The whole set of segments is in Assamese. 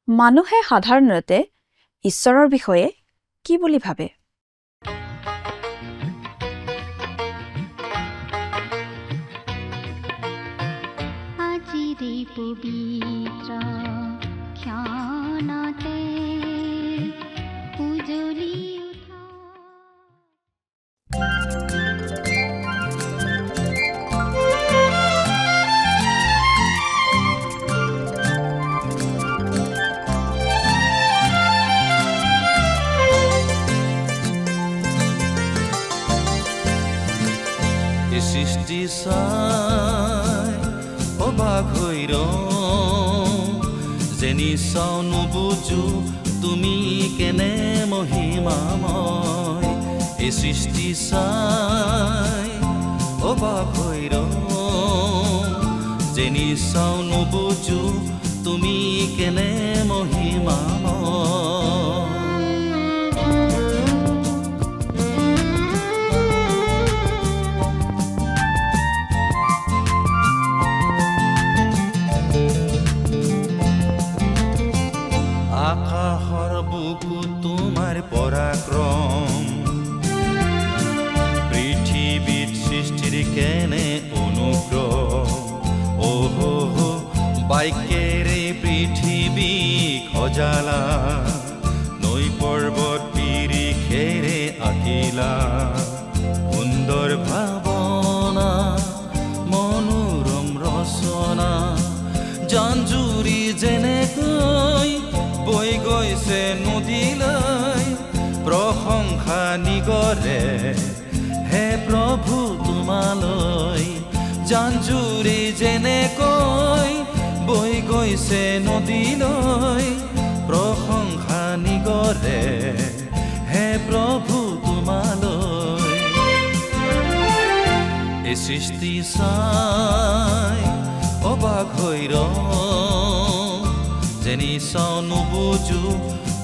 মানুহে সাধাৰণতে ঈশ্বৰৰ বিষয়ে কি বুলি ভাবে? আজিৰে পবিত্ৰ ক্ষণতে উজলি উঠা সৃষ্টি চাই অবাক হৈ যেনি চাও নুবুজো তুমি কেনে মহিমাময় এই সৃষ্টি চাই অবাক হৈ যেনি চাও নুবুজো তুমি কেনে মহিমাময় আকাশৰ বুকু তোমাৰ পৰাক্ৰম পৃথিৱীত সৃষ্টিৰ কেনে অনুগ্ৰহ অহো বাক্যেৰে পৃথিৱী সজালা নৈ পৰ্বত পিৰিখেৰে আঁকিলা সুন্দৰ ভাৱনা মনোৰম ৰচনা জানজুৰি যেনেকৈ বৈ গৈছে নদীলৈ প্ৰশংসা নিগৰে হে প্ৰভু তোমালৈ জানজুৰি যেনেকৈ বৈ গৈছে নদীলৈ প্ৰশংসা নিগৰে হে প্ৰভু তোমালৈ এই সৃষ্টি চাই অবাক হৈ যেনি চাও নুবুজো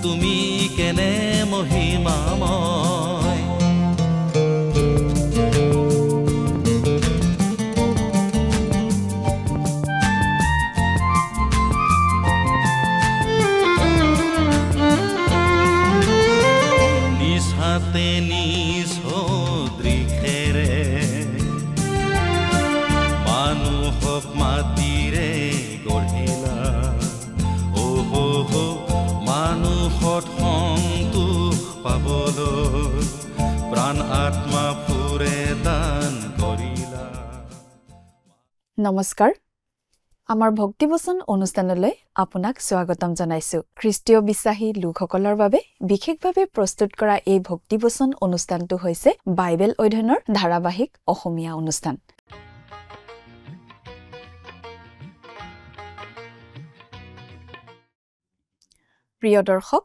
তুমি কেনে মহিমাময় নিজ হাতে নিজ সদৃশেৰে মানুহক মাতিৰে গঢ়িলা মানুহত সন্তোষ পাবলৈ প্ৰাণ আত্মা ফুৰে দান কৰিলা। নমস্কাৰ, আমাৰ ভক্তিবচন অনুষ্ঠানলৈ আপোনাক স্বাগতম জনাইছো। খ্ৰীষ্টীয় বিশ্বাসী লোকসকলৰ বাবে বিশেষভাৱে প্ৰস্তুত কৰা এই ভক্তিবচন অনুষ্ঠানটো হৈছে বাইবেল অধ্যয়নৰ ধাৰাবাহিক অসমীয়া অনুষ্ঠান। প্ৰিয় দৰ্শক,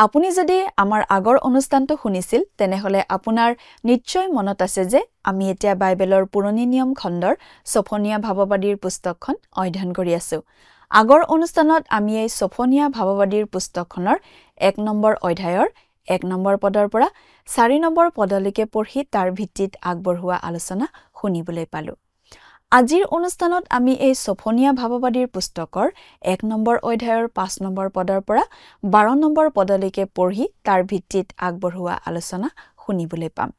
আপুনি যদি আমাৰ আগৰ অনুষ্ঠানটো শুনিছিল তেনেহলে আপোনাৰ নিশ্চয় মনত আছে যে আমি এতিয়া বাইবেলৰ পুৰণি নিয়ম খণ্ডৰ ছফনিয়া ভাৱবাদীৰ পুস্তকখন অধ্যয়ন কৰি আছো। আগৰ অনুষ্ঠানত আমি এই ছফনিয়া ভাৱবাদীৰ পুস্তকখনৰ 1 নম্বৰ অধ্যায়ৰ 1 নম্বৰ পদৰ পৰা 4 নম্বৰ পদলৈকে পঢ়ি তাৰ ভিত্তিত আগবঢ়োৱা আলোচনা শুনিবলৈ পালো। আজিৰ অনুষ্ঠানত আমি এই ছফনিয়া ভাৱবাদীৰ পুস্তকৰ 1 নম্বৰ অধ্যায়ৰ 5 নম্বৰ পদৰ পৰা 12 নম্বৰ পদলৈকে পঢ়ি তাৰ ভিত্তিত আগবঢ়োৱা আলোচনা শুনিবলৈ পাম।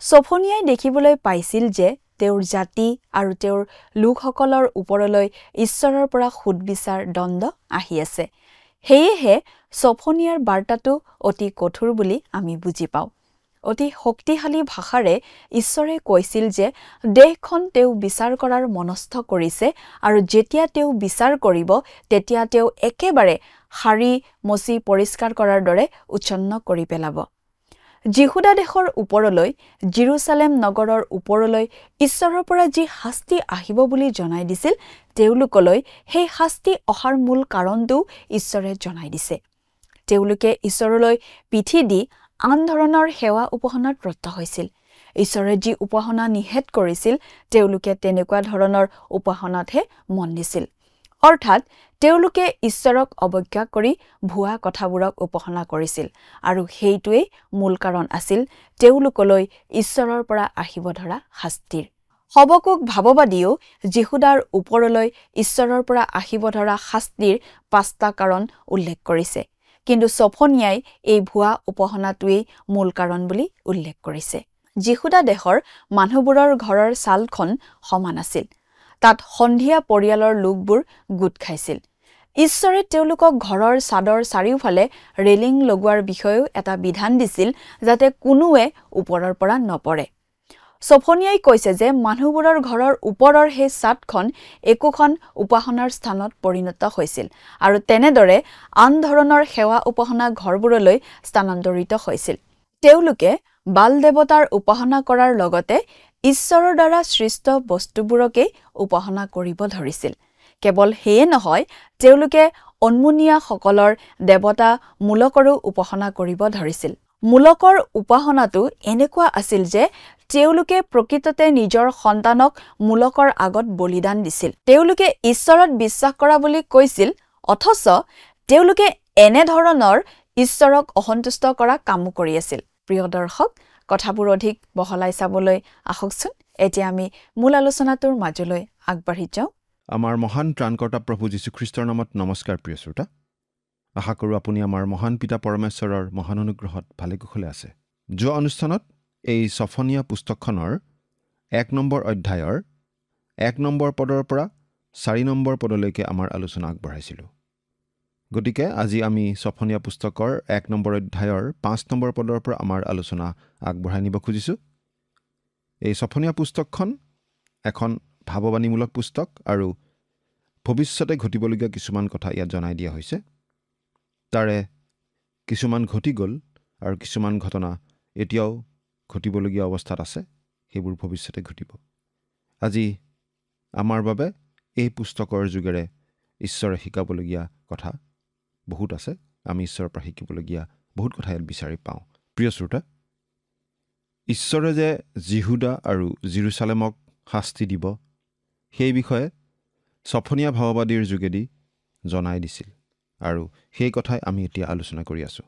ছফনিয়াই দেখিবলৈ পাইছিল যে তেওঁৰ জাতি আৰু তেওঁৰ লোকসকলৰ ওপৰলৈ ঈশ্বৰৰ পৰা সুদবিচাৰ দণ্ড আহি আছে। সেয়েহে ছফনিয়াৰ বাৰ্তাটো অতি কঠোৰ বুলি আমি বুজি পাওঁ। অতি শক্তিশালী ভাষাৰে ঈশ্বৰে কৈছিল যে দেশখন তেওঁ বিচাৰ কৰাৰ মনস্থ কৰিছে আৰু যেতিয়া তেওঁ বিচাৰ কৰিব তেতিয়া তেওঁ একেবাৰে সাৰি মচি পৰিষ্কাৰ কৰাৰ দৰে উচ্ছন্ন কৰি পেলাব। জিহুদা দেশৰ ওপৰলৈ জেৰুজালেম নগৰৰ ওপৰলৈ ঈশ্বৰৰ পৰা যি শাস্তি আহিব বুলি জনাই দিছিল তেওঁলোকলৈ সেই শাস্তি অহাৰ মূল কাৰণটো ঈশ্বৰে জনাই দিছে। তেওঁলোকে ঈশ্বৰলৈ পিঠি দি আন ধৰণৰ সেৱা উপাসনাত ব্ৰত হৈছিল। ঈশ্বৰে যি উপাসনা নিষেধ কৰিছিল তেওঁলোকে তেনেকুৱা ধৰণৰ উপাসনাতহে মন দিছিল। অৰ্থাৎ তেওঁলোকে ঈশ্বৰক অৱজ্ঞা কৰি ভুৱা কথাবোৰক উপাসনা কৰিছিল আৰু সেইটোৱেই মূল কাৰণ আছিল তেওঁলোকলৈ ঈশ্বৰৰ পৰা আহিব ধৰা শাস্তিৰ। হবকুক ভাৱবাদীয়েও যীহুদাৰ ওপৰলৈ ঈশ্বৰৰ পৰা আহিব ধৰা শাস্তিৰ 5টা কাৰণ উল্লেখ কৰিছে, কিন্তু ছফনিয়াই এই ভুৱা উপাসনাটোৱেই মূল কাৰণ বুলি উল্লেখ কৰিছে। যীহুদা দেশৰ মানুহবোৰৰ ঘৰৰ ছালখন সমান আছিল। তাত সন্ধিয়া পৰিয়ালৰ লোকবোৰ গোট খাইছিল। ঈশ্বৰে তেওঁলোকক ঘৰৰ ছাদৰ চাৰিওফালে ৰেলিং লগোৱাৰ বিষয়েও এটা বিধান দিছিল, যাতে কোনোৱে ওপৰৰ পৰা নপৰে। ছফনিয়াই কৈছে যে মানুহবোৰৰ ঘৰৰ ওপৰৰ সেই ছাদখন একোখন উপাসনাৰ স্থানত পৰিণত হৈছিল আৰু তেনেদৰে আন ধৰণৰ সেৱা উপাসনা ঘৰবোৰলৈ স্থানান্তৰিত হৈছিল। তেওঁলোকে বাল দেৱতাৰ উপাসনা কৰাৰ লগতে ঈশ্বৰৰ দ্বাৰা সৃষ্ট বস্তুবোৰকে উপাসনা কৰিব ধৰিছিল। কেৱল সেয়ে নহয়, তেওঁলোকে অন্মুনিয়াসকলৰ দেৱতা মূলকৰো উপাসনা কৰিব ধৰিছিল। মূলকৰ উপাসনাটো এনেকুৱা আছিল যে তেওঁলোকে প্ৰকৃততে নিজৰ সন্তানক মূলকৰ আগত বলিদান দিছিল। তেওঁলোকে ঈশ্বৰত বিশ্বাস কৰা বুলি কৈছিল, অথচ তেওঁলোকে এনেধৰণৰ ঈশ্বৰক অসন্তুষ্ট কৰা কামো কৰি আছিল। প্ৰিয় দৰ্শক, কথাবোৰ অধিক বহলাই চাবলৈ আহকচোন এতিয়া আমি মূল আলোচনাটোৰ মাজলৈ আগবাঢ়ি যাওঁ। আমাৰ মহান ত্ৰাণকৰ্তা প্ৰভু যীশুখ্ৰীষ্টৰ নামত নমস্কাৰ প্ৰিয় শ্ৰোতা। আশা কৰোঁ আপুনি আমাৰ মহান পিতা পৰমেশ্বৰৰ মহান অনুগ্ৰহত ভালে কুশলে আছে। যোৱা অনুষ্ঠানত এই ছফনিয়া পুস্তকখনৰ 1 নম্বৰ অধ্যায়ৰ 1 নম্বৰ পদৰ পৰা 4 নম্বৰ পদলৈকে আমাৰ আলোচনা আগবঢ়াইছিলোঁ। গতিকে আজি আমি ছফনিয়া পুস্তকৰ 1 নম্বৰ অধ্যায়ৰ 5 নম্বৰ পদৰ পৰা আমাৰ আলোচনা আগবঢ়াই নিব খুজিছোঁ। এই ছফনিয়া পুস্তকখন এখন ভাৱবাণীমূলক পুস্তক আৰু ভৱিষ্যতে ঘটিবলগীয়া কিছুমান কথা ইয়াত জনাই দিয়া হৈছে। তাৰে কিছুমান ঘটি গ'ল আৰু কিছুমান ঘটনা এতিয়াও ঘটিবলগীয়া অৱস্থাত আছে, সেইবোৰ ভৱিষ্যতে ঘটিব। আজি আমাৰ বাবে এই পুস্তকৰ যোগেৰে ঈশ্বৰে শিকাবলগীয়া কথা বহুত আছে। আমি ঈশ্বৰৰ পৰা শিকিবলগীয়া বহুত কথা ইয়াত বিচাৰি পাওঁ। প্ৰিয় শ্ৰোতা, ঈশ্বৰে যে যীহুদা আৰু জেৰুজালেমক শাস্তি দিব, সেই বিষয়ে ছফনিয়া ভাৱবাদীৰ যোগেদি জনাই দিছিল আৰু সেই কথাই আমি এতিয়া আলোচনা কৰি আছোঁ।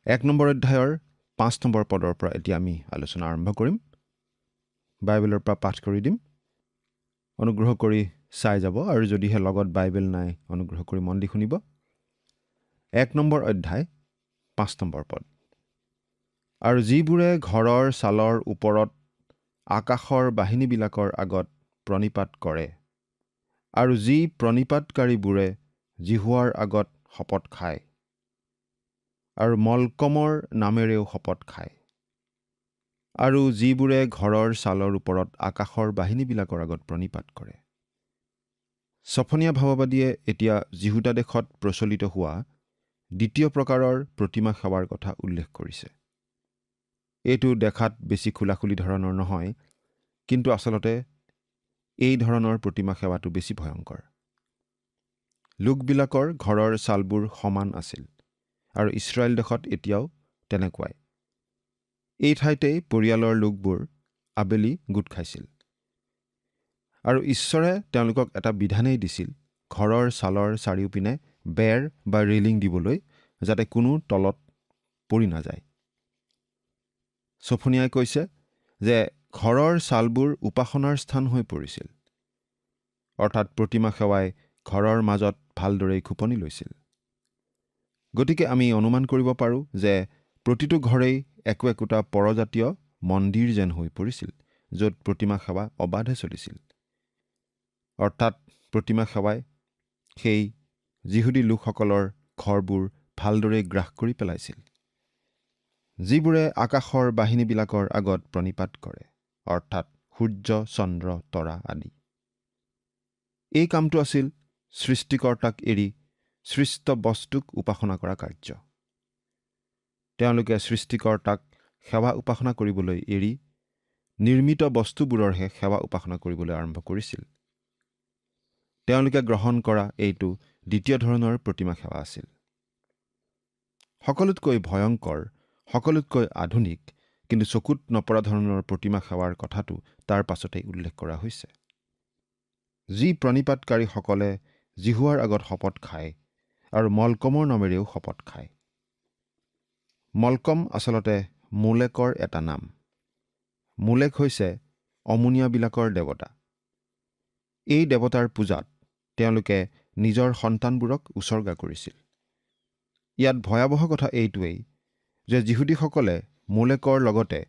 1 নম্বৰ অধ্যায়ৰ 5 নম্বৰ পদৰ পৰা এতিয়া আমি আলোচনা আৰম্ভ কৰিম। বাইবেলৰ পৰা পাঠ কৰি দিম, অনুগ্ৰহ কৰি চাই যাব, আৰু যদিহে লগত বাইবেল নাই অনুগ্ৰহ কৰি মন দি শুনিব। 1 নম্বৰ অধ্যায় 5 নম্বৰ পদ। আৰু যিবোৰে ঘৰৰ ছালৰ ওপৰত আকাশৰ বাহিনীবিলাকৰ আগত প্ৰণিপাত কৰে, আৰু যি প্ৰণিপাতকাৰীবোৰে জিহুৱাৰ আগত শপত খায় আৰু মলকমৰ নামেৰেও শপত খায়, আৰু যিবোৰে ঘৰৰ ছালৰ ওপৰত আকাশৰ বাহিনীবিলাকৰ আগত প্ৰণিপাত কৰে। ছফনিয়া ভাৱবাদীয়ে এতিয়া যীহুদা দেশত প্ৰচলিত হোৱা দ্বিতীয় প্ৰকাৰৰ প্ৰতিমা সেৱাৰ কথা উল্লেখ কৰিছে। এইটো দেখাত বেছি খোলাখুলি ধৰণৰ নহয়, কিন্তু আচলতে এই ধৰণৰ প্ৰতিমা সেৱাটো বেছি ভয়ংকৰ। লোকবিলাকৰ ঘৰৰ ছালবোৰ সমান আছিল আৰু ইছৰাইল দেশত এতিয়াও তেনেকুৱাই। এই ঠাইতেই পৰিয়ালৰ লোকবোৰ আবেলি গোট খাইছিল আৰু ঈশ্বৰে তেওঁলোকক এটা বিধানেই দিছিল, ঘৰৰ ছালৰ চাৰিওপিনে বেৰ বা ৰেলিং দিবলৈ, যাতে কোনো তলত পৰি নাযায়। ছফনিয়াই কৈছে যে ঘৰৰ ছালবোৰ উপাসনাৰ স্থান হৈ পৰিছিল, অৰ্থাৎ প্ৰতিমা সেৱাই ঘৰৰ মাজত ভালদৰেই খোপনি লৈছিল। গতিকে আমি অনুমান কৰিব পাৰোঁ যে প্ৰতিটো ঘৰেই একো একোটা পৰজাতীয় মন্দিৰ যেন হৈ পৰিছিল, য'ত প্ৰতিমা সেৱা অবাধে চলিছিল। অৰ্থাৎ প্ৰতিমা সেৱাই সেই যিহুদী লোকসকলৰ ঘৰবোৰ ভালদৰে গ্ৰাস কৰি পেলাইছিল। যিবোৰে আকাশৰ বাহিনীবিলাকৰ আগত প্ৰণিপাত কৰে, অৰ্থাৎ সূৰ্য, চন্দ্ৰ, তৰা আদি। এই কামটো আছিল সৃষ্টিকৰ্তাক এৰি সৃষ্ট বস্তুক উপাসনা কৰা কাৰ্য। তেওঁলোকে সৃষ্টিকৰ্তাক সেৱা উপাসনা কৰিবলৈ এৰি নিৰ্মিত বস্তুবোৰৰহে সেৱা উপাসনা কৰিবলৈ আৰম্ভ কৰিছিল। তেওঁলোকে গ্ৰহণ কৰা এইটো দ্বিতীয় ধৰণৰ প্ৰতিমা সেৱা আছিল। সকলোতকৈ ভয়ংকৰ, সকলোতকৈ আধুনিক, কিন্তু চকুত নপৰা ধৰণৰ প্ৰতিমা সেৱাৰ কথাটো তাৰ পাছতেই উল্লেখ কৰা হৈছে। যি প্ৰণিপাতকাৰীসকলে জিহুৱাৰ আগত শপত খায় আৰু মলকমৰ নামেৰেও শপত খায়। মলকম আচলতে মোলেকৰ এটা নাম। মোলেক হৈছে অমুনীয়াবিলাকৰ দেৱতা। এই দেৱতাৰ পূজাত তেওঁলোকে নিজৰ সন্তানবোৰক উচৰ্গা কৰিছিল। ইয়াত ভয়াৱহ কথা এইটোৱেই যে যিহুদীসকলে মোলেকৰ লগতে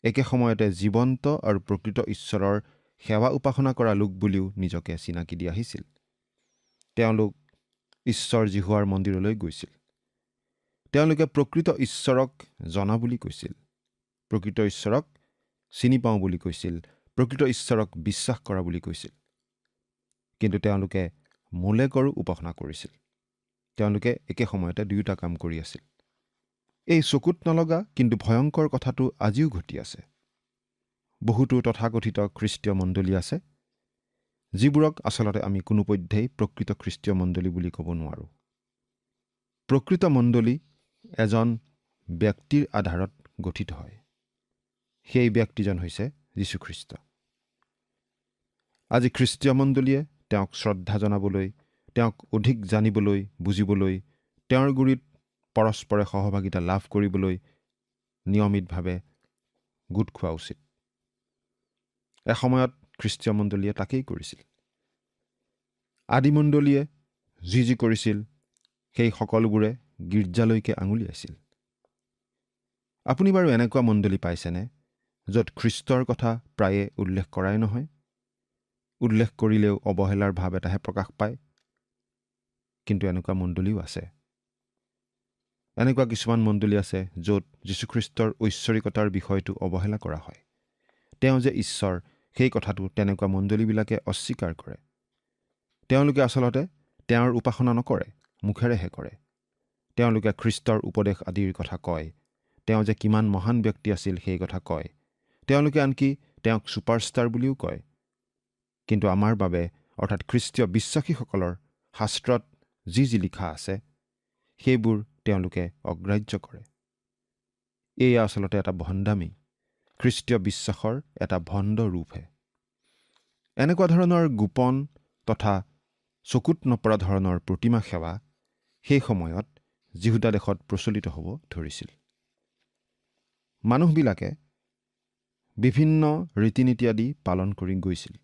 একে সময়তে জীৱন্ত আৰু প্ৰকৃত ঈশ্বৰৰ সেৱা উপাসনা কৰা লোক বুলিও নিজকে চিনাকি দি আহিছিল। তেওঁলোক ঈশ্বৰ জিহুৱাৰ মন্দিৰলৈ গৈছিল। তেওঁলোকে প্ৰকৃত ঈশ্বৰক জনা বুলি কৈছিল, প্ৰকৃত ঈশ্বৰক চিনি পাওঁ বুলি কৈছিল, প্ৰকৃত ঈশ্বৰক বিশ্বাস কৰা বুলি কৈছিল। কিন্তু তেওঁলোকে মোলেকৰো উপাসনা কৰিছিল। তেওঁলোকে একে সময়তে দুয়োটা কাম কৰি আছিল। এই চকুত নলগা কিন্তু ভয়ংকৰ কথাটো আজিও ঘটি আছে। বহুতো তথাকথিত খ্ৰীষ্টীয় মণ্ডলী আছে যিবোৰক আচলতে আমি কোনোপধ্যেই প্ৰকৃত খ্ৰীষ্টীয় মণ্ডলী বুলি ক'ব নোৱাৰোঁ। প্ৰকৃত মণ্ডলী এজন ব্যক্তিৰ আধাৰত গঠিত হয়। সেই ব্যক্তিজন হৈছে যীশুখ্ৰীষ্ট। আজি খ্ৰীষ্টীয় মণ্ডলীয়ে তেওঁক শ্ৰদ্ধা জনাবলৈ, তেওঁক অধিক জানিবলৈ, বুজিবলৈ, তেওঁৰ গুৰিত পৰস্পৰে সহভাগিতা লাভ কৰিবলৈ নিয়মিতভাৱে গোট খোৱা উচিত। এসময়ত খ্ৰীষ্টীয় মণ্ডলীয়ে তাকেই কৰিছিল। আদিমণ্ডলীয়ে যি কৰিছিল সেই সকলোবোৰে গীৰ্জালৈকে আঙুলিয়াইছিল। আপুনি বাৰু এনেকুৱা মণ্ডলী পাইছেনে য'ত খ্ৰীষ্টৰ কথা প্ৰায়ে উল্লেখ কৰাই নহয়? উল্লেখ কৰিলেও অৱহেলাৰ ভাৱ এটাহে প্ৰকাশ পায়। কিন্তু এনেকুৱা মণ্ডলীও আছে। এনেকুৱা কিছুমান মণ্ডলী আছে য'ত যীশুখ্ৰীষ্টৰ ঐশ্বৰিকতাৰ বিষয়টো অৱহেলা কৰা হয়। তেওঁ যে ঈশ্বৰ সেই কথাটো তেনেকুৱা মণ্ডলীবিলাকে অস্বীকাৰ কৰে। তেওঁলোকে আচলতে তেওঁৰ উপাসনা নকৰে, মুখেৰেহে কৰে। তেওঁলোকে খ্ৰীষ্টৰ উপদেশ আদিৰ কথা কয়, তেওঁ যে কিমান মহান ব্যক্তি আছিল সেই কথা কয়। তেওঁলোকে আনকি তেওঁক ছুপাৰষ্টাৰ বুলিও কয়। কিন্তু আমাৰ বাবে অৰ্থাৎ খ্ৰীষ্টীয় বিশ্বাসীসকলৰ শাস্ত্ৰত যি লিখা আছে সেইবোৰ তেওঁলোকে অগ্ৰাহ্য কৰে। এয়া আচলতে এটা ভণ্ডামী, খ্ৰীষ্টীয় বিশ্বাসৰ এটা ভণ্ড ৰূপহে। এনেকুৱা ধৰণৰ গোপন তথা চকুত নপৰা ধৰণৰ প্ৰতিমা সেৱা সেই সময়ত জিহুদা দেশত প্ৰচলিত হ'ব ধৰিছিল। মানুহবিলাকে বিভিন্ন ৰীতি নীতি আদি পালন কৰি গৈছিল।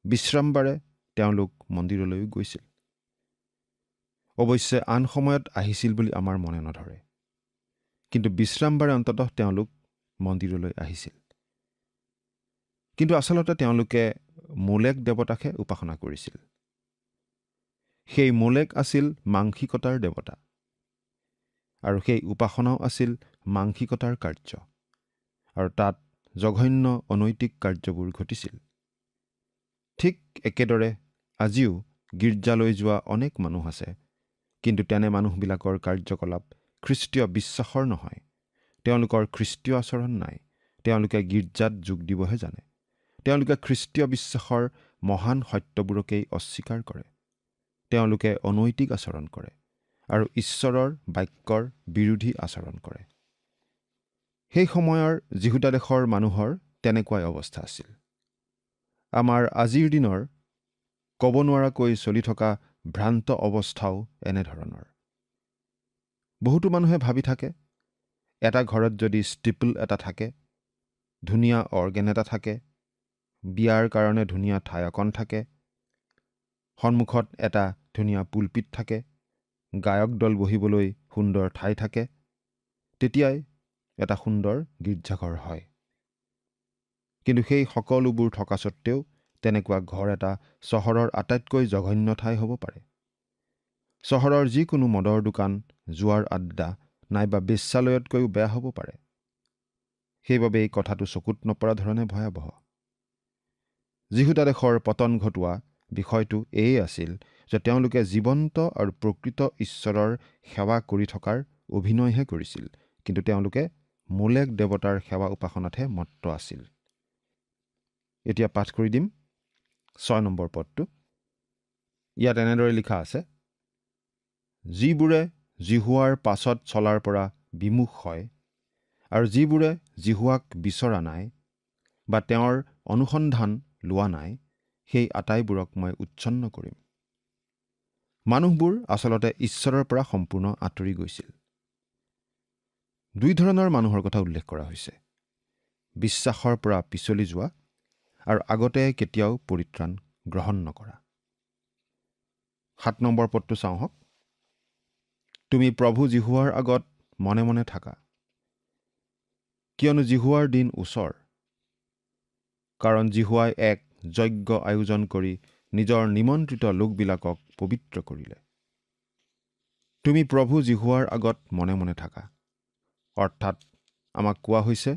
বিশ্ৰামবাৰে তেওঁলোক মন্দিৰলৈও গৈছিল। অৱশ্যে আন সময়ত আহিছিল বুলি আমাৰ মনে নধৰে। কিন্তু বিশ্ৰামবাৰে অন্ততঃ তেওঁলোক মন্দিৰলৈ আহিছিল। কিন্তু আচলতে তেওঁলোকে মোলেক দেৱতাকহে উপাসনা কৰিছিল। সেই মোলেক আছিল মাংসিকতাৰ দেৱতা, আৰু সেই উপাসনাও আছিল মাংসিকতাৰ কাৰ্য, আৰু তাত জঘন্য অনৈতিক কাৰ্যবোৰ ঘটিছিল। ঠিক একেদৰে আজিও গীৰ্জালৈ যোৱা অনেক মানুহ আছে, কিন্তু তেনে মানুহবিলাকৰ কাৰ্যকলাপ খ্ৰীষ্টীয় বিশ্বাসৰ নহয়। তেওঁলোকৰ খ্ৰীষ্টীয় আচৰণ নাই। তেওঁলোকে গীৰ্জাত যোগ দিবহে জানে। তেওঁলোকে খ্ৰীষ্টীয় বিশ্বাসৰ মহান সত্যবোৰকেই অস্বীকাৰ কৰে। তেওঁলোকে অনৈতিক আচৰণ কৰে আৰু ঈশ্বৰৰ বাক্যৰ বিৰোধী আচৰণ কৰে। সেই সময়ৰ জিহুদা দেশৰ মানুহৰ তেনেকুৱাই অৱস্থা আছিল। আমাৰ আজিৰ দিনৰ ক'ব নোৱাৰাকৈ চলি থকা ভ্ৰান্ত অৱস্থাও এনেধৰণৰ। বহুতো মানুহে ভাবি থাকে, এটা ঘৰত যদি ষ্টিপল এটা থাকে, ধুনীয়া অৰ্গেন এটা থাকে, বিয়াৰ কাৰণে ধুনীয়া ঠাই অকণ থাকে, সন্মুখত এটা ধুনীয়া পুলপিট থাকে, গায়ক দল বহিবলৈ সুন্দৰ ঠাই থাকে, তেতিয়াই এটা সুন্দৰ গীৰ্জাঘৰ হয়। কিন্তু সেই সকলোবোৰ থকা সত্ত্বেও তেনেকুৱা ঘৰ এটা চহৰৰ আটাইতকৈ জঘন্য ঠাই হ'ব পাৰে। চহৰৰ যিকোনো মদৰ দোকান, জুৱাৰ আড্ডা নাইবা বেশ্যালয়তকৈও বেয়া হ'ব পাৰে। সেইবাবে এই কথাটো চকুত নপৰা ধৰণে ভয়াৱহ। জিহুদা দেশৰ পতন ঘটোৱা বিষয়টো এয়ে আছিল যে তেওঁলোকে জীৱন্ত আৰু প্ৰকৃত ঈশ্বৰৰ সেৱা কৰি থকাৰ অভিনয়হে কৰিছিল, কিন্তু তেওঁলোকে মোলেক দেৱতাৰ সেৱা উপাসনাতহে মত্ত আছিল। এতিয়া পাঠ কৰি দিম 6 নম্বৰ পদটো। ইয়াত এনেদৰে লিখা আছে, যিবোৰে জিহুৱাৰ পাছত চলাৰ পৰা বিমুখ হয় আৰু যিবোৰে জিহুৱাক বিচৰা নাই বা তেওঁৰ অনুসন্ধান লোৱা নাই, সেই আটাইবোৰক মই উচ্ছন্ন কৰিম। মানুহবোৰ আচলতে ঈশ্বৰৰ পৰা সম্পূৰ্ণ আঁতৰি গৈছিল। দুই ধৰণৰ মানুহৰ কথা উল্লেখ কৰা হৈছে। বিশ্বাসৰ পৰা পিছলি যোৱা আৰু আগতে কেতিয়াও পৰিত্ৰাণ গ্ৰহণ নকৰা। 7 নম্বৰ পদটো চাওঁ হওক। তুমি প্ৰভু জিহুৱাৰ আগত মনে মনে থাকা, কিয়নো জিহুৱাৰ দিন ওচৰ। কাৰণ জিহুৱাই এক যজ্ঞ আয়োজন কৰি নিজৰ নিমন্ত্ৰিত লোকবিলাকক পবিত্ৰ কৰিলে। তুমি প্ৰভু জিহুৱাৰ আগত মনে মনে থাকা, অৰ্থাৎ আমাক কোৱা হৈছে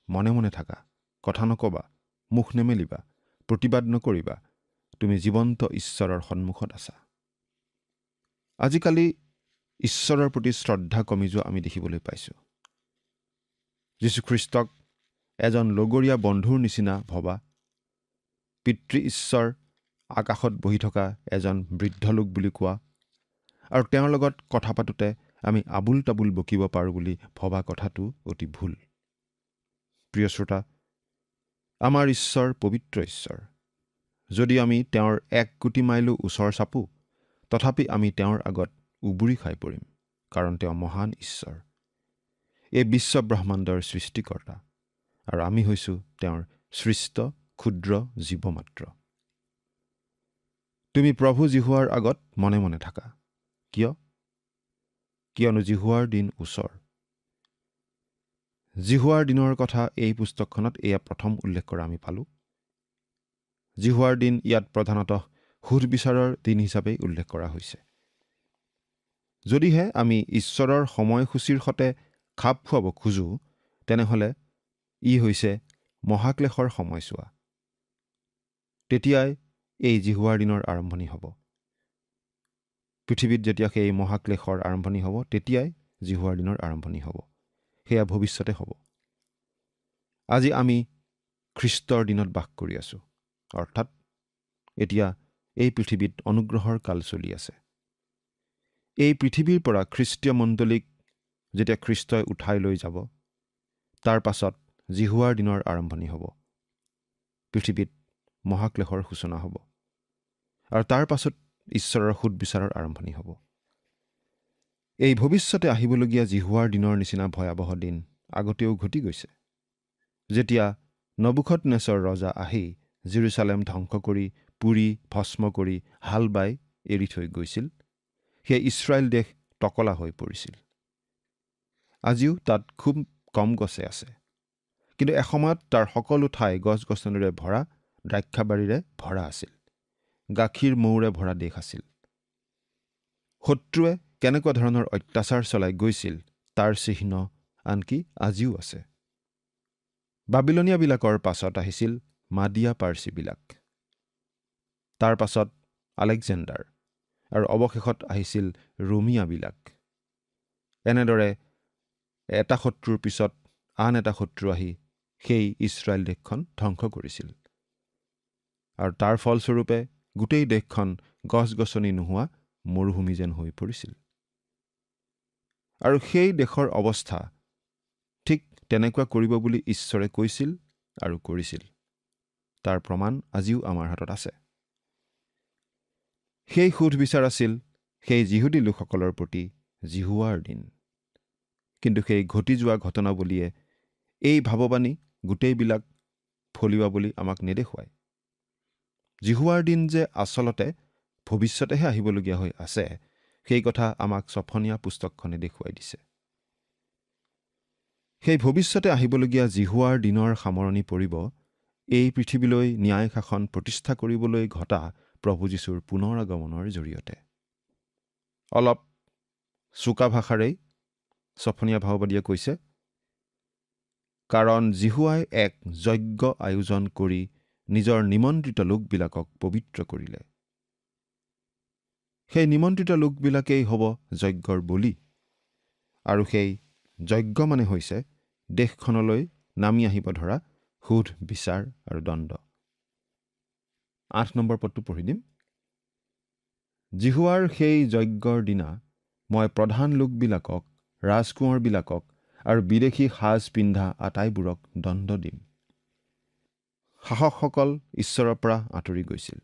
মনে মনে থাকা, কথা নকবা, মুখ নেমেলিবা, প্ৰতিবাদ নকৰিবা, তুমি জীৱন্ত ঈশ্বৰৰ সন্মুখত আছা। আজিকালি ঈশ্বৰৰ প্ৰতি শ্ৰদ্ধা কমি যোৱা আমি দেখিবলৈ পাইছোঁ। যীশুখ্ৰীষ্টক এজন লগৰীয়া বন্ধুৰ নিচিনা ভবা, পিতৃ ঈশ্বৰ আকাশত বহি থকা এজন বৃদ্ধ লোক বুলি কোৱা, আৰু তেওঁৰ লগত কথা পাতোঁতে আমি আবুল তাবুল বকিব পাৰোঁ বুলি ভবা কথাটো অতি ভুল। প্ৰিয় শ্ৰোতা, আমাৰ ঈশ্বৰ পবিত্ৰ ঈশ্বৰ। যদি আমি তেওঁৰ 1 কোটি মাইলো ওচৰ চাপো, তথাপি আমি তেওঁৰ আগত উবুৰি খাই পৰিম, কাৰণ তেওঁ মহান ঈশ্বৰ, এই বিশ্ব ব্ৰহ্মাণ্ডৰ সৃষ্টিকৰ্তা, আৰু আমি হৈছোঁ তেওঁৰ সৃষ্ট ক্ষুদ্ৰ জীৱ মাত্ৰ। তুমি প্ৰভু জিহুৱাৰ আগত মনে মনে থাকা। কিয়নো জিহুৱাৰ দিন ওচৰ। জিহুৱাৰ দিনৰ কথা এই পুস্তকখনত এয়া প্ৰথম উল্লেখ কৰা আমি পালোঁ। জিহুৱাৰ দিন ইয়াত প্ৰধানতঃ সুধবিচাৰৰ দিন হিচাপে উল্লেখ কৰা হৈছে। যদিহে আমি ঈশ্বৰৰ সময়সূচীৰ সতে খাপ খুৱাব খোজোঁ, তেনেহ'লে ই হৈছে মহাক্লেশৰ সময়ছোৱা। তেতিয়াই এই জিহুৱাৰ দিনৰ আৰম্ভণি হ'ব। পৃথিৱীত যেতিয়া সেই মহাক্লেশৰ আৰম্ভণি হ'ব, তেতিয়াই জিহুৱাৰ দিনৰ আৰম্ভণি হ'ব। সেয়া ভৱিষ্যতে হ'ব। আজি আমি খ্ৰীষ্টৰ দিনত বাস কৰি আছোঁ, অৰ্থাৎ এতিয়া এই পৃথিৱীত অনুগ্ৰহৰ কাল চলি আছে। এই পৃথিৱীৰ পৰা খ্ৰীষ্টীয় মণ্ডলীক যেতিয়া খ্ৰীষ্টই উঠাই লৈ যাব, তাৰ পাছত জিহুৱাৰ দিনৰ আৰম্ভণি হ'ব। পৃথিৱীত মহাক্লেশৰ সূচনা হ'ব, আৰু তাৰ পাছত ঈশ্বৰৰ সুধবিচাৰৰ আৰম্ভণি হ'ব। এই ভৱিষ্যতে আহিবলগীয়া জিহুৱাৰ দিনৰ নিচিনা ভয়াৱহ দিন আগতেও ঘটি গৈছে। যেতিয়া নবুখদনেছৰ ৰজা আহি জেৰুজালেম ধ্বংস কৰি, পুৰি ভস্ম কৰি, হাল বাই এৰি থৈ গৈছিল, সেই ইছৰাইল দেশ টকলা হৈ পৰিছিল। আজিও তাত খুব কম গছে আছে, কিন্তু এসময়ত তাৰ সকলো ঠাই গছ গছনিৰে ভৰা, দ্ৰাক্ষাবাৰীৰে ভৰা আছিল। গাখীৰ মৌৰে ভৰা দেশ আছিল। শত্ৰুৱে কেনেকুৱা ধৰণৰ অত্যাচাৰ চলাই গৈছিল তাৰ চিহ্ন আনকি আজিও আছে। বাবিলনীয়াবিলাকৰ পাছত আহিছিল মাদিয়া পাৰ্চীবিলাক, তাৰ পাছত আলেকজেণ্ডাৰ, আৰু অৱশেষত আহিছিল ৰোমিয়াবিলাক। এনেদৰে এটা শত্ৰুৰ পিছত আন এটা শত্ৰু আহি সেই ইছৰাইল দেশখন ধ্বংস কৰিছিল, আৰু তাৰ ফলস্বৰূপে গোটেই দেশখন গছ গছনি নোহোৱা মৰুভূমি যেন হৈ পৰিছিল। আৰু সেই দেশৰ অৱস্থা ঠিক তেনেকুৱা কৰিব বুলি ঈশ্বৰে কৈছিল আৰু কৰিছিল। তাৰ প্ৰমাণ আজিও আমাৰ হাতত আছে। সেই সুধবিচাৰ আছিল সেই যিহুদী লোকসকলৰ প্ৰতি জিহুৱাৰ দিন। কিন্তু সেই ঘটি যোৱা ঘটনাৱলীয়ে এই ভাৱবাণী গোটেইবিলাক ফলিওৱা বুলি আমাক নেদেখুৱায়। জিহুৱাৰ দিন যে আচলতে ভৱিষ্যতেহে আহিবলগীয়া হৈ আছে, সেই কথা আমাক ছফনিয়া পুস্তকখনে দেখুৱাই দিছে। সেই ভৱিষ্যতে আহিবলগীয়া জিহুৱাৰ দিনৰ সামৰণি পৰিব এই পৃথিৱীলৈ ন্যায় শাসন প্ৰতিষ্ঠা কৰিবলৈ ঘটা প্ৰভু যীশুৰ পুনৰ আগমনৰ জৰিয়তে। অলপ চোকা ভাষাৰেই ছফনিয়া ভাৱবাদীয়ে কৈছে, কাৰণ জিহুৱাই এক যজ্ঞ আয়োজন কৰি নিজৰ নিমন্ত্ৰিত লোকবিলাকক পবিত্ৰ কৰিলে। সেই নিমন্ত্ৰিত লোকবিলাকেই হ'ব যজ্ঞৰ বলি, আৰু সেই যজ্ঞ মানে হৈছে দেশখনলৈ নামি আহিব ধৰা সুধ বিচাৰ আৰু দণ্ড। 8 নম্বৰ পদটো পঢ়ি দিম। জিহুৱাৰ সেই যজ্ঞৰ দিনা মই প্ৰধান লোকবিলাকক, ৰাজকোঁৱৰবিলাকক আৰু বিদেশী সাজ পিন্ধা আটাইবোৰক দণ্ড দিম। শাসকসকল ঈশ্বৰৰ পৰা আঁতৰি গৈছিল।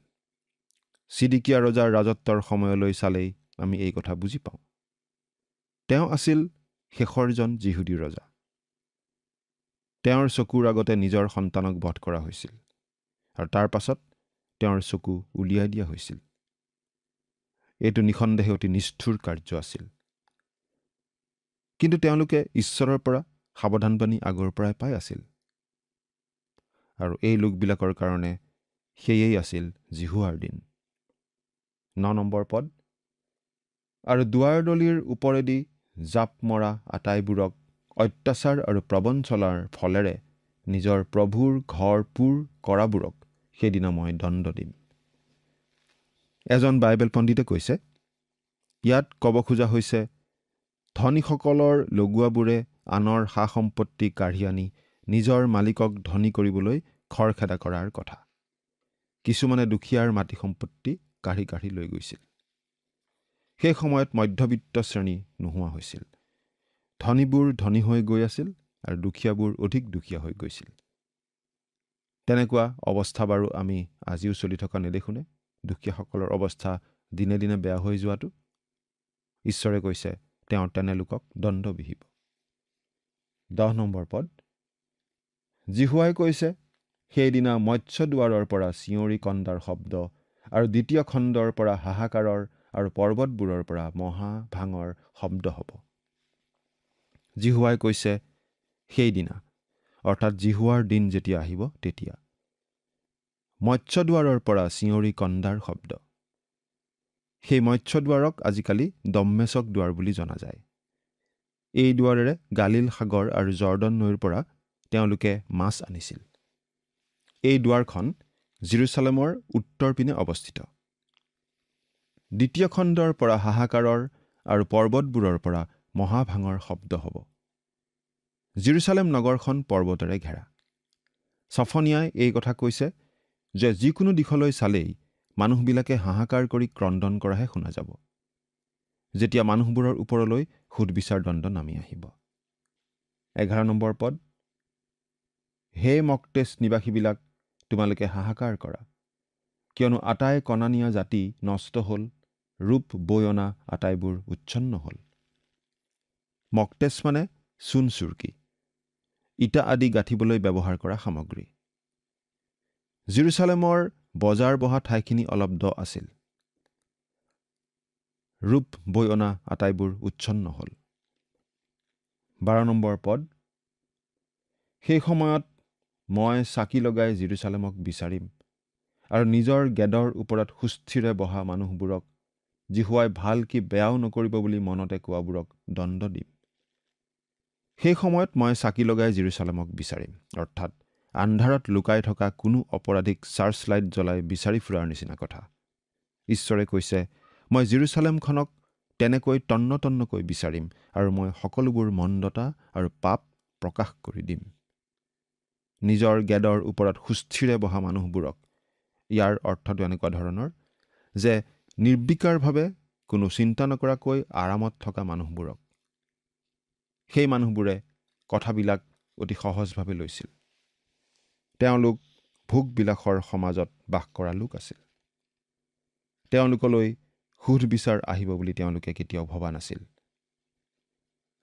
ছিদিকিয়া ৰজাৰ ৰাজত্বৰ সময়লৈ চালেই আমি এই কথা বুজি পাওঁ। তেওঁ আছিল শেষৰজন যিহুদী ৰজা। তেওঁৰ চকুৰ আগতে নিজৰ সন্তানক বধ কৰা হৈছিল আৰু তাৰ পাছত তেওঁৰ চকু উলিয়াই দিয়া হৈছিল। এইটো নিঃসন্দেহে অতি নিষ্ঠুৰ কাৰ্য আছিল। কিন্তু তেওঁলোকে ঈশ্বৰৰ পৰা সাৱধানবাণী আগৰ পৰাই পাই আছিল আৰু এই লোকবিলাকৰ কাৰণে সেয়েই আছিল জিহুৱাৰ দিন। 9 নম্বৰ পদ, আৰু দুৱাৰদলিৰ ওপৰেদি জাপ মৰা আটাইবোৰক অত্যাচাৰ আৰু প্ৰবঞ্চনাৰ ফলেৰে নিজৰ প্ৰভুৰ ঘৰ পূৰ কৰাবোৰক সেইদিনা মই দণ্ড দিম। এজন বাইবেল পণ্ডিতে কৈছে, ইয়াত ক'ব খোজা হৈছে ধনীসকলৰ লগোৱাবোৰে আনৰ সা সম্পত্তি কাঢ়ি আনি নিজৰ মালিকক ধনী কৰিবলৈ খৰখেদা কৰাৰ কথা। কিছুমানে দুখীয়াৰ মাটি সম্পত্তি কাঢ়ি কাঢ়ি লৈ গৈছিল। সেই সময়ত মধ্যবিত্ত শ্ৰেণী নোহোৱা হৈছিল। ধনীবোৰ ধনী হৈ গৈ আছিল আৰু দুখীয়াবোৰ অধিক দুখীয়া হৈ গৈছিল। তেনেকুৱা অৱস্থা বাৰু আমি আজিও চলি থকা নেদেখোনে? দুখীয়াসকলৰ অৱস্থা দিনে দিনে বেয়া হৈ যোৱাটো। ঈশ্বৰে কৈছে তেওঁ তেনে লোকক দণ্ড বিহিব। 10 নম্বৰ পদ, জিহুৱাই কৈছে সেইদিনা মৎস্য দুৱাৰৰ পৰা চিঞৰি কন্দাৰ শব্দ আৰু দ্বিতীয় খণ্ডৰ পৰা হাহাকাৰৰ আৰু পৰ্বতবোৰৰ পৰা মহা ভাঙৰ শব্দ হ'ব। জিহুৱাই কৈছে সেইদিনা, অৰ্থাৎ জিহুৱাৰ দিন যেতিয়া আহিব তেতিয়া মৎস্য দুৱাৰৰ পৰা চিঞৰি কন্দাৰ শব্দ। সেই মৎস্য দুৱাৰক আজিকালি দম্মেশক দুৱাৰ বুলি জনা যায়। এই দুৱাৰেৰে গালিল সাগৰ আৰু জৰ্দন নৈৰ পৰা তেওঁলোকে মাছ আনিছিল। এই দুৱাৰখন জেৰুচালেমৰ উত্তৰ পিনে অৱস্থিত। দ্বিতীয় খণ্ডৰ পৰা হাহাকাৰৰ আৰু পৰ্বতবোৰৰ পৰা মহাভাঙৰ শব্দ হ'ব। জেৰুচালেম নগৰখন পৰ্বতেৰে ঘেৰা। ছফনিয়াই এই কথা কৈছে যে যিকোনো দিশলৈ চালেই মানুহবিলাকে হাহাকাৰ কৰি ক্ৰদন কৰাহে শুনা যাব, যেতিয়া মানুহবোৰৰ ওপৰলৈ সুদবিচাৰ দণ্ড নামি আহিব। 11 নম্বৰ পদ, হে মক্তেছ নিবাসীবিলাক, তোমালোকে হাহাকাৰ কৰা, কিয়নো আটাই কনানীয়া জাতি নষ্ট হ'ল, ৰূপ বৈ অনা আটাইবোৰ উচ্ছন্ন হ'ল। মক্তেছ মানে চূণ চুৰকি, ইটা আদি গাঁঠিবলৈ ব্যৱহাৰ কৰা সামগ্ৰী। জেৰুচালেমৰ বজাৰ বহা ঠাইখিনি অলপ দ আছিল। ৰূপ বৈ অনা আটাইবোৰ উচ্ছন্ন হ'ল। 12 নম্বৰ পদ, সেই সময়ত মই চাকি লগাই জেৰুচালেমক বিচাৰিম আৰু নিজৰ গেদৰ ওপৰত সুস্থিৰে বহা মানুহবোৰক জিহুৱাই ভাল কি বেয়াও নকৰিব বুলি মনতে কোৱাবোৰক দণ্ড দিম। সেই সময়ত মই চাকি লগাই জেৰুচালেমক বিচাৰিম, অৰ্থাৎ আন্ধাৰত লুকাই থকা কোনো অপৰাধীক চাৰ্চ লাইট জ্বলাই বিচাৰি ফুৰাৰ নিচিনা কথা। ঈশ্বৰে কৈছে মই জেৰুচালেমখনক তেনেকৈ তন্ন তন্নকৈ বিচাৰিম আৰু মই সকলোবোৰ মন্দতা আৰু পাপ প্ৰকাশ কৰি দিম। নিজৰ গেদৰ ওপৰত সুস্থিৰে বহা মানুহবোৰক, ইয়াৰ অৰ্থটো এনেকুৱা ধৰণৰ যে নিৰ্বিকাৰভাৱে কোনো চিন্তা নকৰাকৈ আৰামত থকা মানুহবোৰক। সেই মানুহবোৰে কথাবিলাক অতি সহজভাৱে লৈছিল। তেওঁলোক ভোগবিলাসৰ সমাজত বাস কৰা লোক আছিল। তেওঁলোকলৈ সুধবিচাৰ আহিব বুলি তেওঁলোকে কেতিয়াও ভবা নাছিল,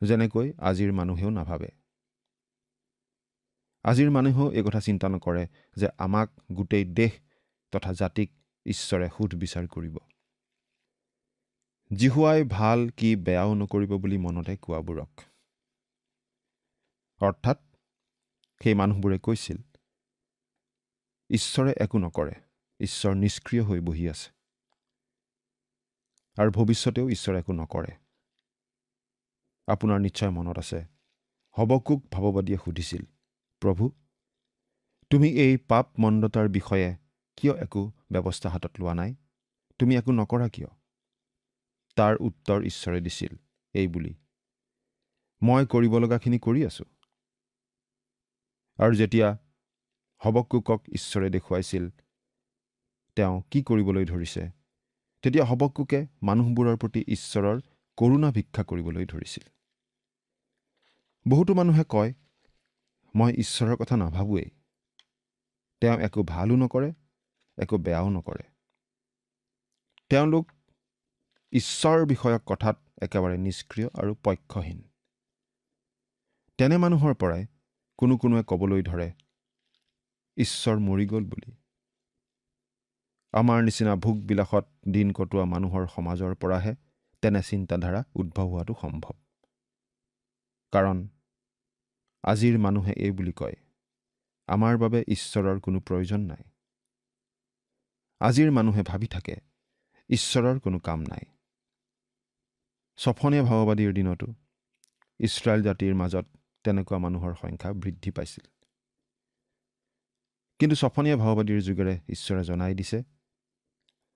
যেনেকৈ আজিৰ মানুহেও নাভাবে। আজিৰ মানুহেও এই কথা চিন্তা নকৰে যে আমাক গোটেই দেশ তথা জাতিক ঈশ্বৰে সুধবিচাৰ কৰিব। জিহুৱাই ভাল কি বেয়াও নকৰিব বুলি মনতে কোৱাবোৰক, অৰ্থাৎ সেই মানুহবোৰে কৈছিল ঈশ্বৰে একো নকৰে, ঈশ্বৰ নিষ্ক্ৰিয় হৈ বহি আছে আৰু ভৱিষ্যতেও ঈশ্বৰে একো নকৰে। আপোনাৰ নিশ্চয় মনত আছে, হবকুক ভাৱবাদীয়ে সুধিছিল, প্ৰভু, তুমি এই পাপ মন্দতাৰ বিষয়ে কিয় একো ব্যৱস্থা হাতত লোৱা নাই? তুমি একো নকৰা কিয়? তাৰ উত্তৰ ঈশ্বৰে দিছিল এই বুলি, মই কৰিব লগাখিনি কৰি আছো। আৰু যেতিয়া হবকুকক ঈশ্বৰে দেখুৱাইছিল তেওঁ কি কৰিবলৈ ধৰিছে, তেতিয়া হবকুকে মানুহবোৰৰ প্ৰতি ঈশ্বৰৰ কৰুণা ভিক্ষা কৰিবলৈ ধৰিছিল। বহুতো মানুহে কয়, মই ঈশ্বৰৰ কথা নাভাবোৱেই, তেওঁ একো ভালো নকৰে, একো বেয়াও নকৰে। তেওঁলোক ঈশ্বৰ বিষয়ক কথাত একেবাৰে নিষ্ক্ৰিয় আৰু পক্ষহীন। তেনে মানুহৰ পৰাই কোনোৱে ক'বলৈ ধৰে ঈশ্বৰ মৰি গ'ল বুলি। আমাৰ নিচিনা ভোগবিলাসত দিন কটোৱা মানুহৰ সমাজৰ পৰাহে তেনে চিন্তাধাৰা উদ্ভৱ হোৱাটো সম্ভৱ। কাৰণ আজিৰ মানুহে এই বুলি কয়, আমাৰ বাবে ঈশ্বৰৰ কোনো প্ৰয়োজন নাই। আজিৰ মানুহে ভাবি থাকে ঈশ্বৰৰ কোনো কাম নাই। ছফনীয়া ভাৱবাদীৰ দিনতো ইছৰাইল জাতিৰ মাজত তেনেকুৱা মানুহৰ সংখ্যা বৃদ্ধি পাইছিল। কিন্তু ছফনীয়া ভাৱবাদীৰ যুগেৰে ঈশ্বৰে জনাই দিছে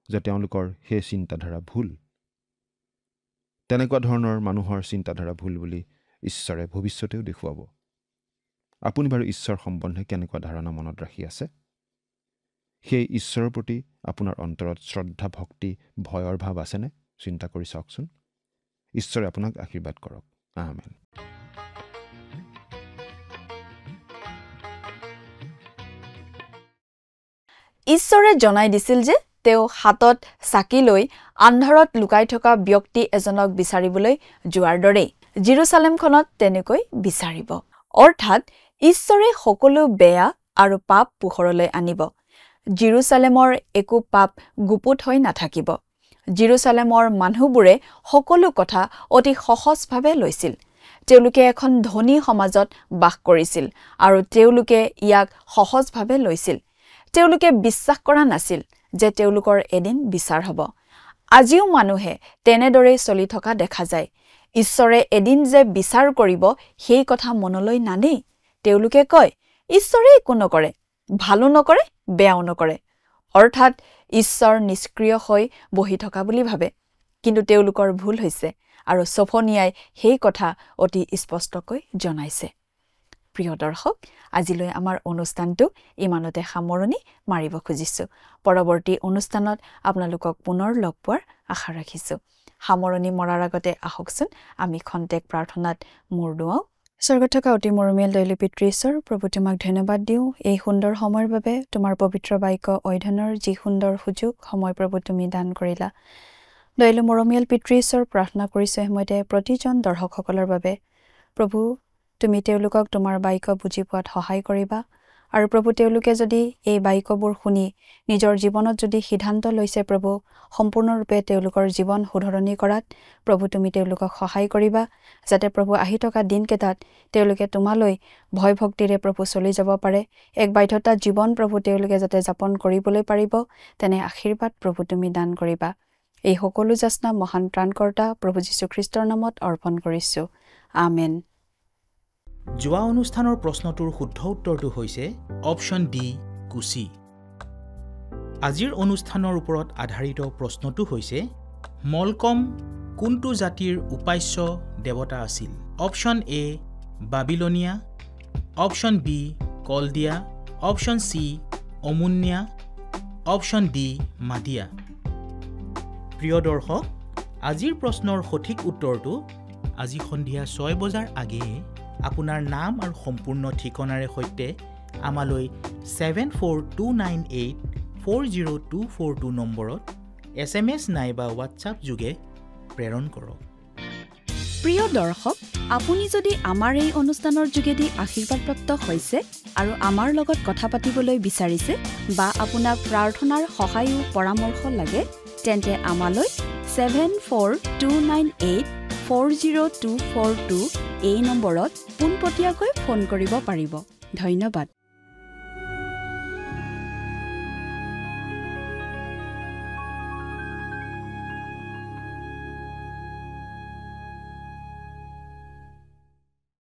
যে তেওঁলোকৰ সেই চিন্তাধাৰা ভুল। তেনেকুৱা ধৰণৰ মানুহৰ চিন্তাধাৰা ভুল বুলি ঈশ্বৰে ভৱিষ্যতেও দেখুৱাব। আপুনি বাৰু ঈশ্বৰ সম্বন্ধে কেনেকুৱা ধাৰণা মনত ৰাখি আছে? সেই ঈশ্বৰৰ প্ৰতি আপোনাৰ অন্তৰত শ্ৰদ্ধা, ভক্তি, ভয়ৰ ভাৱ আছেনে? চিন্তা কৰি চাওকচোন। ঈশ্বৰে আপোনাক আশীৰ্বাদ কৰক। আমেন। ঈশ্বৰে জনাই দিছিল যে তেওঁ হাতত চাকি লৈ আন্ধাৰত লুকাই থকা ব্যক্তি এজনক বিচাৰিবলৈ যোৱাৰ দৰেই জেৰুচালেমখনত তেনেকৈ বিচাৰিব। অৰ্থাৎ ঈশ্বৰে সকলো বেয়া আৰু পাপ পোহৰলৈ আনিব। জেৰুচালেমৰ একো পাপ গুপুত হৈ নাথাকিব। জেৰুচালেমৰ মানুহবোৰে সকলো কথা অতি সহজভাৱে লৈছিল। তেওঁলোকে এখন ধনী সমাজত বাস কৰিছিল আৰু তেওঁলোকে ইয়াক সহজভাৱে লৈছিল। তেওঁলোকে বিশ্বাস কৰা নাছিল যে তেওঁলোকৰ এদিন বিচাৰ হ'ব। আজিও মানুহে তেনেদৰেই চলি থকা দেখা যায়। ঈশ্বৰে এদিন যে বিচাৰ কৰিব সেই কথা মনলৈ নানেই। তেওঁলোকে কয় ঈশ্বৰে একো নকৰে, ভালো নকৰে, বেয়াও নকৰে। অৰ্থাৎ ঈশ্বৰ নিষ্ক্ৰিয় হৈ বহি থকা বুলি ভাবে। কিন্তু তেওঁলোকৰ ভুল হৈছে আৰু ছফনীয়াই সেই কথা অতি স্পষ্টকৈ জনাইছে। প্ৰিয় দৰ্শক, আজিলৈ আমাৰ অনুষ্ঠানটো ইমানতে সামৰণি মাৰিব খুজিছোঁ। পৰৱৰ্তী অনুষ্ঠানত আপোনালোকক পুনৰ লগ পোৱাৰ আশা ৰাখিছোঁ। সামৰণি মৰাৰ আগতে আহকচোন আমি খন্তেক প্ৰাৰ্থনাত মূৰ দুৱাওঁ। স্বৰ্গত থকা অতি মৰমীয়াল দয়ালু পিতৃ ঈশ্বৰ, প্ৰভু তোমাক ধন্যবাদ দিওঁ এই সুন্দৰ সময়ৰ বাবে। তোমাৰ পবিত্ৰ বাক্য অধ্যয়নৰ যি সুন্দৰ সুযোগ সময় প্ৰভু তুমি দান কৰিলা। দয়ালু মৰমীয়াল পিতৃ ঈশ্বৰ, প্ৰাৰ্থনা কৰিছোঁ সময়তে প্ৰতিজন দৰ্শকসকলৰ বাবে। প্ৰভু তুমি তেওঁলোকক তোমাৰ বাক্য বুজি পোৱাত সহায় কৰিবা। আৰু প্ৰভু তেওঁলোকে যদি এই বাক্যবোৰ শুনি নিজৰ জীৱনত যদি সিদ্ধান্ত লৈছে প্ৰভু সম্পূৰ্ণৰূপে তেওঁলোকৰ জীৱন শুধৰণি কৰাত প্ৰভু তুমি তেওঁলোকক সহায় কৰিবা, যাতে প্ৰভু আহি থকা দিনকেইটাত তেওঁলোকে তোমালৈ ভয় ভক্তিৰে প্ৰভু চলি যাব পাৰে। এক বাধ্যতাত জীৱন প্ৰভু তেওঁলোকে যাতে যাপন কৰিবলৈ পাৰিব, তেনে আশীৰ্বাদ প্ৰভু তুমি দান কৰিবা। এই সকলো যাচনা মহান ত্ৰাণকৰ্তা প্ৰভু যীশুখ্ৰীষ্টৰ নামত অৰ্পণ কৰিছোঁ। আমেন। যোৱা অনুষ্ঠানৰ প্ৰশ্নটোৰ শুদ্ধ উত্তৰটো হৈছে অপশ্যন ডি, কুচি। আজিৰ অনুষ্ঠানৰ ওপৰত আধাৰিত প্ৰশ্নটো হৈছে মলকম কোনটো জাতিৰ উপাস্য দেৱতা আছিল? Option A Babylonia, option B Chaldea, option C অমুন্যা, অপশ্যন ডি মাদিয়া। প্ৰিয় দৰ্শক, আজিৰ প্ৰশ্নৰ সঠিক উত্তৰটো আজি সন্ধিয়া 6 বজাৰ আগেয়ে আপোনাৰ নাম আৰু সম্পূৰ্ণ ঠিকনাৰে সৈতে আমালৈ 7429840242 নম্বৰত SMS নাইবা হোৱাটছআপ যোগে প্ৰেৰণ কৰক। প্ৰিয় দৰ্শক, আপুনি যদি আমাৰ এই অনুষ্ঠানৰ যোগেদি আশীৰ্বাদপ্ৰাপ্ত হৈছে আৰু আমাৰ লগত কথা পাতিবলৈ বিচাৰিছে বা আপোনাক প্ৰাৰ্থনাৰ সহায়ো পৰামৰ্শ লাগে, তেন্তে আমালৈ 7429840242 এই নম্বৰত পোনপটীয়াকৈ ফোন কৰিব পাৰিব। ধন্যবাদ।